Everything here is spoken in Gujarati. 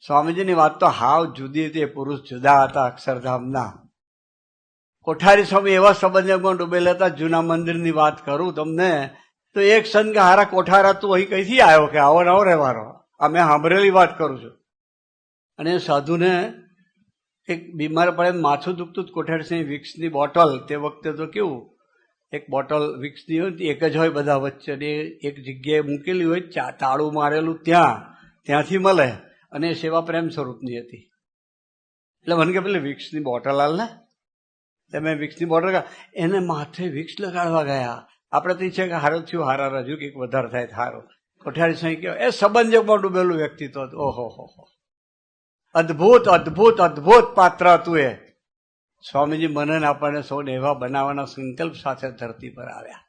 સ્વામીજીની વાત તો હાવ જુદી હતી. પુરુષ જુદા હતા અક્ષરધામના. કોઠારી સ્વામી એવા સંબંધમાં ડૂબેલા હતા. જૂના મંદિરની વાત કરું તમને તો એક સંત કે હારા કોઠારા તું અહીં કઈથી આવ્યો કે આવો નવો રહેવાનો. અમે સાંભળેલી વાત કરું છું. અને સાધુને એક બીમાર પડે માથું દુખતું કોઠારી સ્વામી વિક્સની બોટલ, તે વખતે તો કેવું એક બોટલ વિક્સની હોય એક જ હોય બધા વચ્ચે, એક જગ્યાએ મૂકેલી હોય તાળું મારેલું ત્યાંથી મળે અને એ સેવા પ્રેમ સ્વરૂપની હતી. એટલે મને કે પેલી વિક્સની બોટલ હાલ ને, તમે વિક્સની બોટલ એને માથે વિક્સ લગાડવા ગયા. આપણે તો છે કે હારું થયું, હારા રજૂ કંઈક વધારે થાય સારું. કોઠારી સ્વામી કહેવાય એ સંબંધમાં ડૂબેલું વ્યક્તિત્વ હતું. ઓહો હો, અદભુત અદભુત અદભુત પાત્ર હતું એ. સ્વામીજી મને આપણને સૌને એવા બનાવવાના સંકલ્પ સાથે ધરતી પર આવ્યા.